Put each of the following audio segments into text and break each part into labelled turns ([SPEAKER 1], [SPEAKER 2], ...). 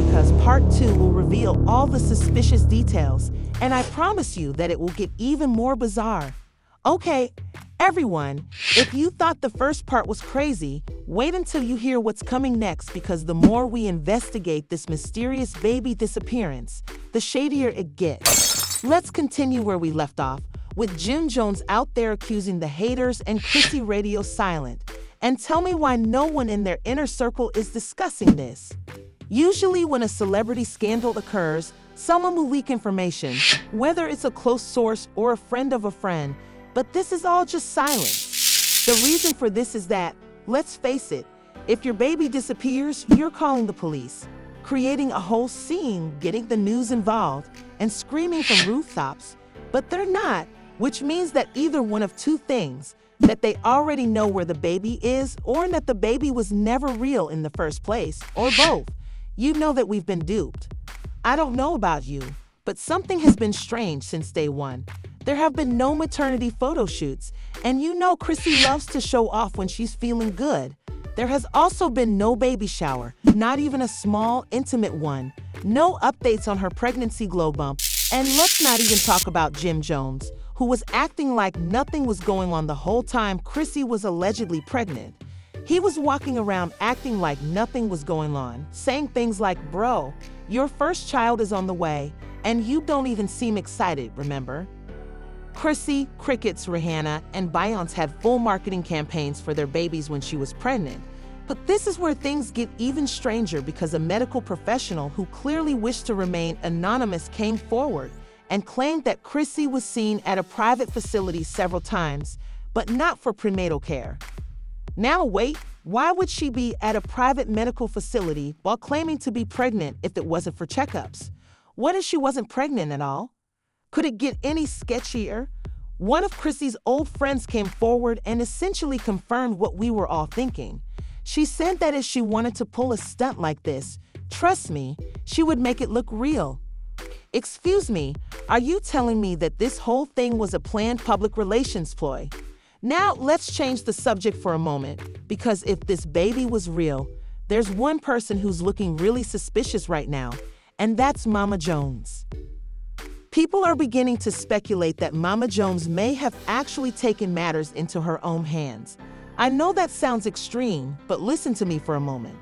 [SPEAKER 1] because part 2 will reveal all the suspicious details, and I promise you that it will get even more bizarre. Okay, everyone, if you thought the first part was crazy, wait until you hear what's coming next, because the more we investigate this mysterious baby disappearance, the shadier it gets. Let's continue where we left off, with Jim Jones out there accusing the haters and Chrissy radio silent. And tell me why no one in their inner circle is discussing this. Usually when a celebrity scandal occurs, someone will leak information, whether it's a close source or a friend of a friend, but this is all just silence. The reason for this is that, let's face it, if your baby disappears, you're calling the police, creating a whole scene, getting the news involved, and screaming from rooftops, but they're not, which means that either one of two things, that they already know where the baby is, or that the baby was never real in the first place, or both. You know that we've been duped. I don't know about you, but something has been strange since day one. There have been no maternity photo shoots, and you know Chrissy loves to show off when she's feeling good. There has also been no baby shower, not even a small, intimate one, no updates on her pregnancy glow bump, and let's not even talk about Jim Jones, who was acting like nothing was going on the whole time Chrissy was allegedly pregnant. He was walking around acting like nothing was going on, saying things like, "Bro, your first child is on the way, and you don't even seem excited, remember?" Chrissy, Crickets, Rihanna, and Beyonce had full marketing campaigns for their babies when she was pregnant. But this is where things get even stranger, because a medical professional who clearly wished to remain anonymous came forward and claimed that Chrissy was seen at a private facility several times, but not for prenatal care. Now wait, why would she be at a private medical facility while claiming to be pregnant if it wasn't for checkups? What if she wasn't pregnant at all? Could it get any sketchier? One of Chrissy's old friends came forward and essentially confirmed what we were all thinking. She said that if she wanted to pull a stunt like this, trust me, she would make it look real. Excuse me, are you telling me that this whole thing was a planned public relations ploy? Now let's change the subject for a moment, because if this baby was real, there's one person who's looking really suspicious right now, and that's Mama Jones. People are beginning to speculate that Mama Jones may have actually taken matters into her own hands. I know that sounds extreme, but listen to me for a moment.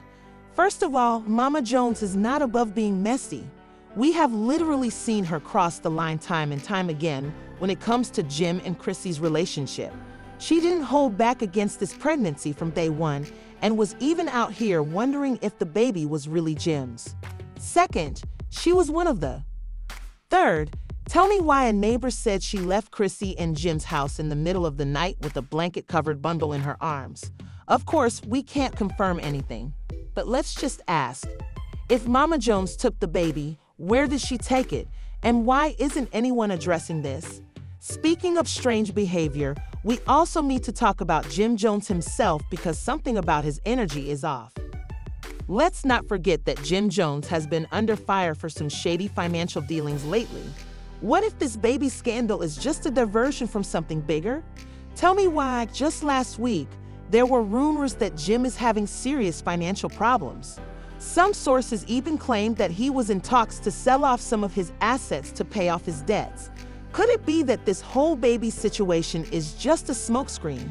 [SPEAKER 1] First of all, Mama Jones is not above being messy. We have literally seen her cross the line time and time again when it comes to Jim and Chrissy's relationship. She didn't hold back against this pregnancy from day one, and was even out here wondering if the baby was really Jim's. Second, she was one of the. Third, tell me why a neighbor said she left Chrissy in Jim's house in the middle of the night with a blanket-covered bundle in her arms. Of course, we can't confirm anything, but let's just ask. If Mama Jones took the baby, where did she take it? And why isn't anyone addressing this? Speaking of strange behavior, we also need to talk about Jim Jones himself, because something about his energy is off. Let's not forget that Jim Jones has been under fire for some shady financial dealings lately. What if this baby scandal is just a diversion from something bigger? Tell me why just last week, there were rumors that Jim is having serious financial problems. Some sources even claimed that he was in talks to sell off some of his assets to pay off his debts. Could it be that this whole baby situation is just a smokescreen?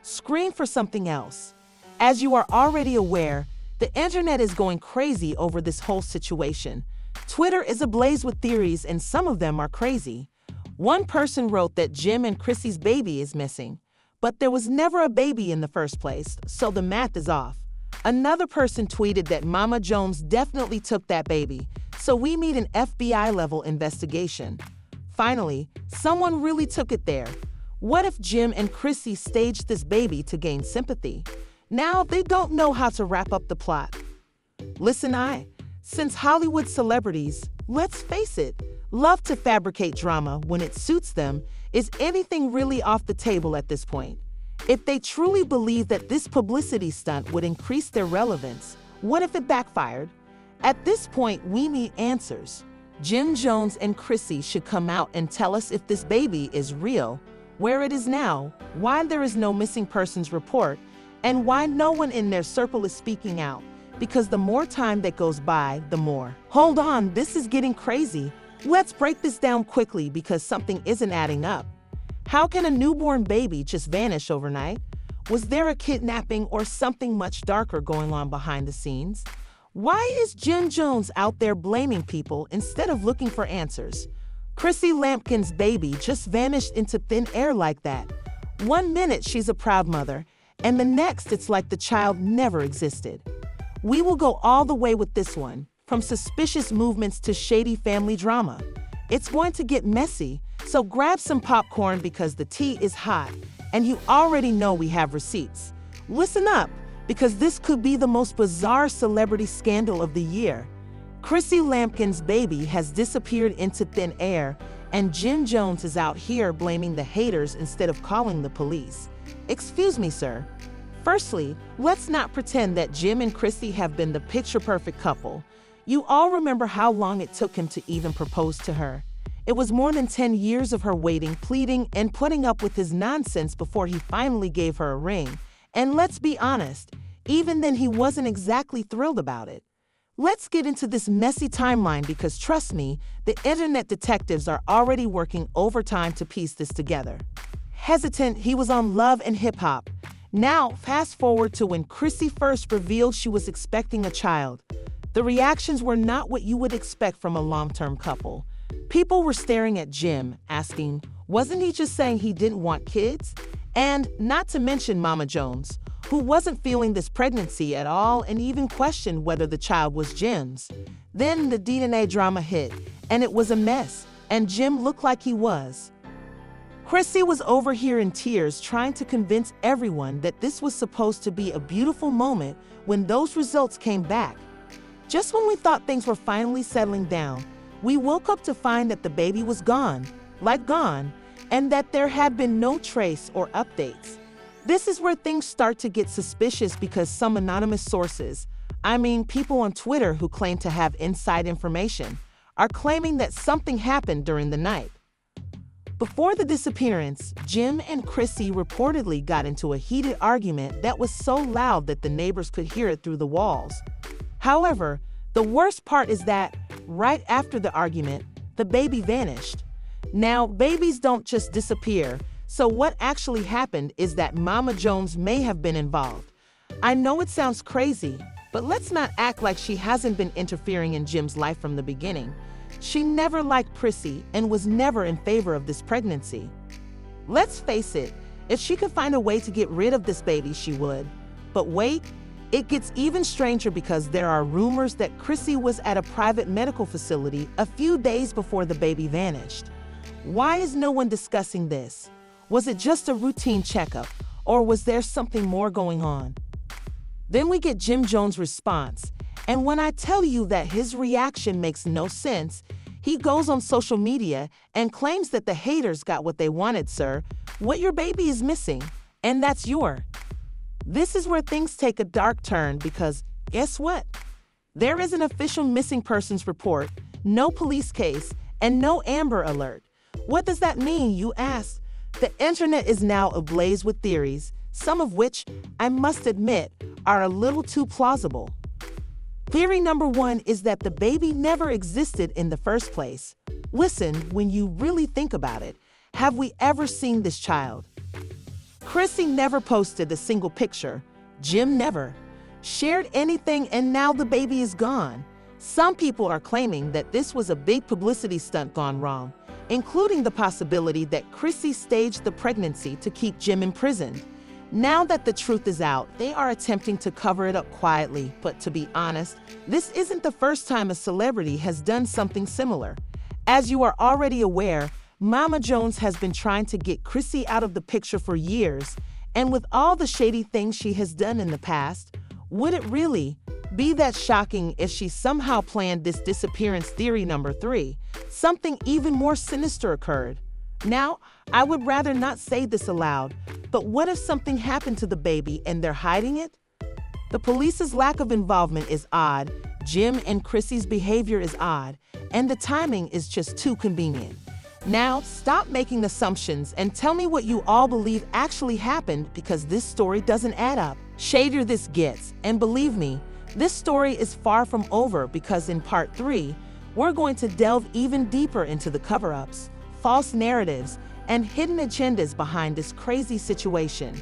[SPEAKER 1] Screen for something else. As you are already aware, the internet is going crazy over this whole situation. Twitter is ablaze with theories, and some of them are crazy. One person wrote that Jim and Chrissy's baby is missing, but there was never a baby in the first place, so the math is off. Another person tweeted that Mama Jones definitely took that baby, so we need an FBI-level investigation. Finally, someone really took it there. What if Jim and Chrissy staged this baby to gain sympathy? Now they don't know how to wrap up the plot. Listen, since Hollywood celebrities, let's face it, love to fabricate drama when it suits them, is anything really off the table at this point? If they truly believe that this publicity stunt would increase their relevance, what if it backfired? At this point, we need answers. Jim Jones and Chrissy should come out and tell us if this baby is real, where it is now, why there is no missing persons report, and why no one in their circle is speaking out. because the more time that goes by, the more. Hold on, this is getting crazy. Let's break this down quickly because something isn't adding up. How can a newborn baby just vanish overnight? Was there a kidnapping or something much darker going on behind the scenes? Why is Jim Jones out there blaming people instead of looking for answers? Chrissy Lampkin's baby just vanished into thin air like that. 1 minute she's a proud mother, and the next it's like the child never existed. We will go all the way with this one, from suspicious movements to shady family drama. It's going to get messy, so grab some popcorn because the tea is hot, and you already know we have receipts. Listen up, because this could be the most bizarre celebrity scandal of the year. Chrissy Lampkin's baby has disappeared into thin air, and Jim Jones is out here blaming the haters instead of calling the police. Excuse me, sir. Firstly, let's not pretend that Jim and Chrissy have been the picture-perfect couple. You all remember how long it took him to even propose to her. It was more than 10 years of her waiting, pleading, and putting up with his nonsense before he finally gave her a ring. And let's be honest, even then he wasn't exactly thrilled about it. Let's get into this messy timeline because trust me, the internet detectives are already working overtime to piece this together. Hesitant, he was on Love and Hip Hop. Now, fast forward to when Chrissy first revealed she was expecting a child. The reactions were not what you would expect from a long-term couple. People were staring at Jim, asking, wasn't he just saying he didn't want kids? And not to mention Mama Jones, who wasn't feeling this pregnancy at all and even questioned whether the child was Jim's. Then the DNA drama hit, and it was a mess, and Jim looked like he was. Chrissy was over here in tears trying to convince everyone that this was supposed to be a beautiful moment when those results came back. Just when we thought things were finally settling down, we woke up to find that the baby was gone, like gone, and that there had been no trace or updates. This is where things start to get suspicious because some anonymous sources, people on Twitter who claim to have inside information, are claiming that something happened during the night. Before the disappearance, Jim and Chrissy reportedly got into a heated argument that was so loud that the neighbors could hear it through the walls. However, the worst part is that, right after the argument, the baby vanished. Now, babies don't just disappear, so what actually happened is that Mama Jones may have been involved. I know it sounds crazy, but let's not act like she hasn't been interfering in Jim's life from the beginning. She never liked Chrissy and was never in favor of this pregnancy. Let's face it, if she could find a way to get rid of this baby, she would. But wait, it gets even stranger because there are rumors that Chrissy was at a private medical facility a few days before the baby vanished. Why is no one discussing this? Was it just a routine checkup, or was there something more going on? Then we get Jim Jones' response, and when I tell you that his reaction makes no sense, he goes on social media and claims that the haters got what they wanted, sir. What your baby is missing, and that's your. This is where things take a dark turn because, guess what? There is an official missing persons report, no police case, and no Amber Alert. What does that mean, you ask? The internet is now ablaze with theories, some of which, I must admit, are a little too plausible. Theory number 1 is that the baby never existed in the first place. Listen, when you really think about it, have we ever seen this child? Chrissy never posted a single picture. Jim never shared anything, and now the baby is gone. Some people are claiming that this was a big publicity stunt gone wrong, including the possibility that Chrissy staged the pregnancy to keep Jim imprisoned. Now that the truth is out, they are attempting to cover it up quietly, but to be honest, this isn't the first time a celebrity has done something similar. As you are already aware, Mama Jones has been trying to get Chrissy out of the picture for years, and with all the shady things she has done in the past, would it really be that shocking if she somehow planned this disappearance theory number 3? Something even more sinister occurred. Now, I would rather not say this aloud, but what if something happened to the baby and they're hiding it? The police's lack of involvement is odd, Jim and Chrissy's behavior is odd, and the timing is just too convenient. Now, stop making assumptions and tell me what you all believe actually happened because this story doesn't add up. Shadier this gets, and believe me, This story is far from over because in part 3, we're going to delve even deeper into the cover-ups, false narratives, and hidden agendas behind this crazy situation.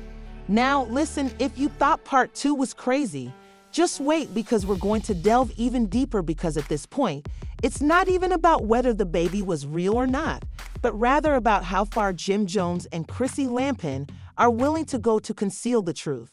[SPEAKER 1] Now, listen, if you thought part 2 was crazy, just wait because we're going to delve even deeper because at this point, it's not even about whether the baby was real or not, but rather about how far Jim Jones and Chrissy Lampkin are willing to go to conceal the truth.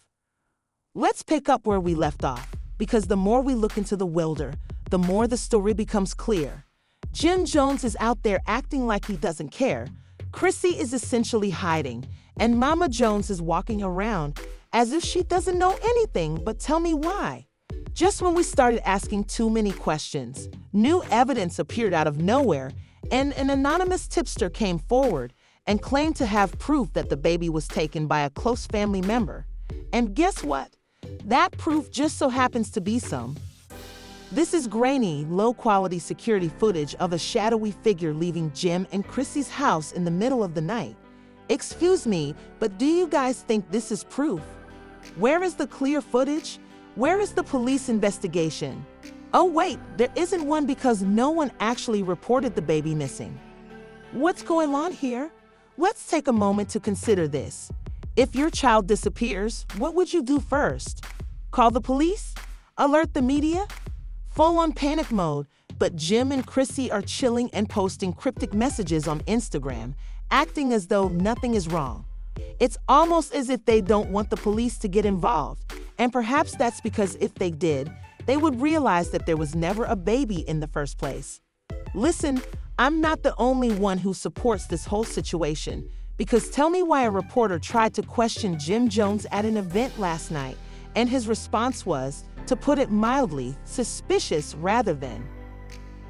[SPEAKER 1] Let's pick up where we left off, because the more we look into the wilder, the more the story becomes clear. Jim Jones is out there acting like he doesn't care. Chrissy is essentially hiding, and Mama Jones is walking around as if she doesn't know anything, but tell me why. Just when we started asking too many questions, new evidence appeared out of nowhere, and an anonymous tipster came forward and claimed to have proof that the baby was taken by a close family member. And guess what? That proof just so happens to be some. This is grainy, low-quality security footage of a shadowy figure leaving Jim and Chrissy's house in the middle of the night. Excuse me, but do you guys think this is proof? Where is the clear footage? Where is the police investigation? Oh wait, there isn't one because no one actually reported the baby missing. What's going on here? Let's take a moment to consider this. If your child disappears, what would you do first? Call the police? Alert the media? Full-on panic mode, but Jim and Chrissy are chilling and posting cryptic messages on Instagram, acting as though nothing is wrong. It's almost as if they don't want the police to get involved, and perhaps that's because if they did, they would realize that there was never a baby in the first place. Listen, I'm not the only one who supports this whole situation, because tell me why a reporter tried to question Jim Jones at an event last night, and his response was, to put it mildly, suspicious rather than.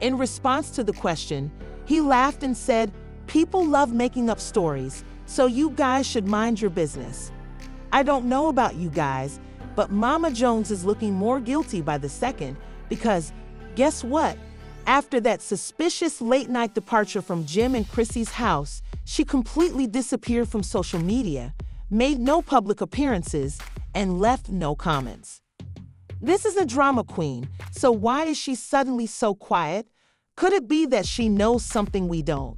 [SPEAKER 1] In response to the question, he laughed and said, "People love making up stories, so you guys should mind your business." I don't know about you guys, but Mama Jones is looking more guilty by the second because, guess what? After that suspicious late-night departure from Jim and Chrissy's house, she completely disappeared from social media, made no public appearances, and left no comments. This is a drama queen, so why is she suddenly so quiet? Could it be that she knows something we don't?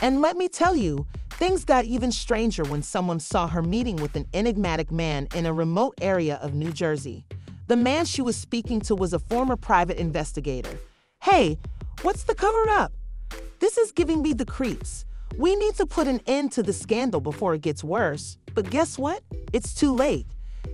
[SPEAKER 1] And let me tell you, things got even stranger when someone saw her meeting with an enigmatic man in a remote area of New Jersey. The man she was speaking to was a former private investigator. Hey, what's the cover-up? This is giving me the creeps. We need to put an end to the scandal before it gets worse. But guess what? It's too late.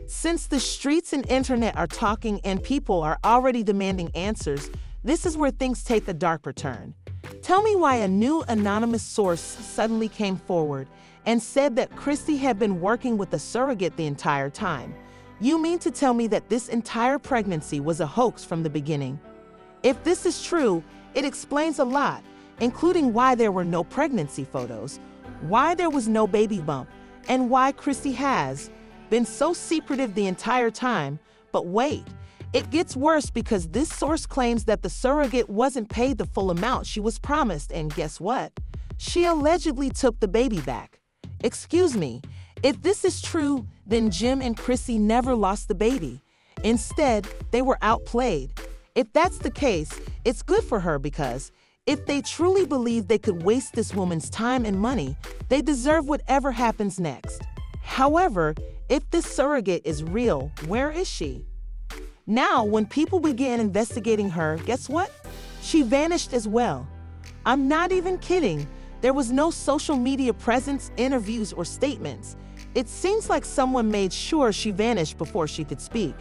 [SPEAKER 1] Since the streets and internet are talking and people are already demanding answers, this is where things take a darker turn. Tell me why a new anonymous source suddenly came forward and said that Chrissy had been working with a surrogate the entire time. You mean to tell me that this entire pregnancy was a hoax from the beginning? If this is true, it explains a lot, including why there were no pregnancy photos, why there was no baby bump, and why Chrissy has been so secretive the entire time. But wait, it gets worse because this source claims that the surrogate wasn't paid the full amount she was promised, and guess what? She allegedly took the baby back. Excuse me, if this is true, then Jim and Chrissy never lost the baby. Instead, they were outplayed. If that's the case, it's good for her because if they truly believe they could waste this woman's time and money, they deserve whatever happens next. However, if this surrogate is real, where is she? Now, when people began investigating her, guess what? She vanished as well. I'm not even kidding. There was no social media presence, interviews, or statements. It seems like someone made sure she vanished before she could speak.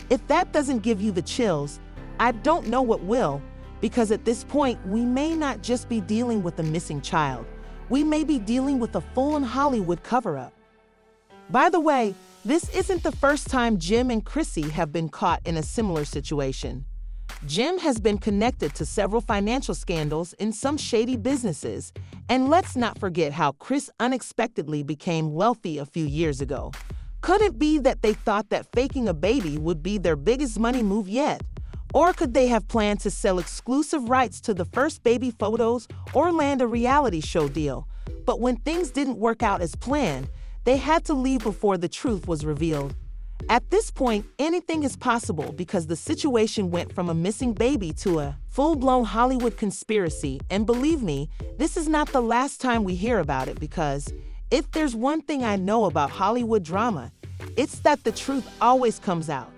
[SPEAKER 1] If that doesn't give you the chills, I don't know what will, because at this point, we may not just be dealing with a missing child. We may be dealing with a full-on Hollywood cover-up. By the way, this isn't the first time Jim and Chrissy have been caught in a similar situation. Jim has been connected to several financial scandals in some shady businesses, and let's not forget how Chris unexpectedly became wealthy a few years ago. Could it be that they thought that faking a baby would be their biggest money move yet? Or could they have planned to sell exclusive rights to the first baby photos or land a reality show deal? But when things didn't work out as planned, they had to leave before the truth was revealed. At this point, anything is possible because the situation went from a missing baby to a full-blown Hollywood conspiracy, and believe me, this is not the last time we hear about it because if there's one thing I know about Hollywood drama, it's that the truth always comes out.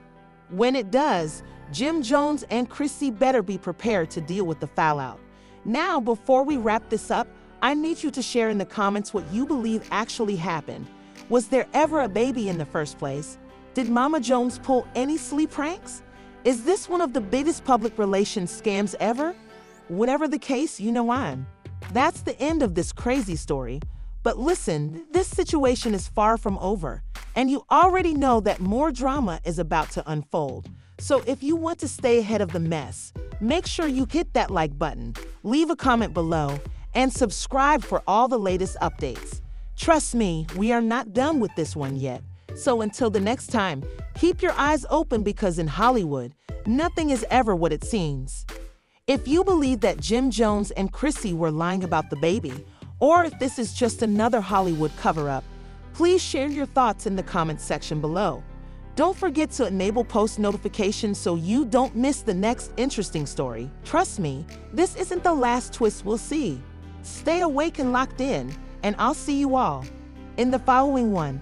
[SPEAKER 1] When it does, Jim Jones and Chrissy better be prepared to deal with the fallout. Now, before we wrap this up, I need you to share in the comments what you believe actually happened. Was there ever a baby in the first place? Did Mama Jones pull any sleep pranks? Is this one of the biggest public relations scams ever? Whatever the case, you know I'm. That's the end of this crazy story. But listen, this situation is far from over, and you already know that more drama is about to unfold. So if you want to stay ahead of the mess, make sure you hit that like button, leave a comment below, and subscribe for all the latest updates. Trust me, we are not done with this one yet. So until the next time, keep your eyes open because in Hollywood, nothing is ever what it seems. If you believe that Jim Jones and Chrissy were lying about the baby, or if this is just another Hollywood cover-up, please share your thoughts in the comments section below. Don't forget to enable post notifications so you don't miss the next interesting story. Trust me, this isn't the last twist we'll see. Stay awake and locked in, and I'll see you all in the following one.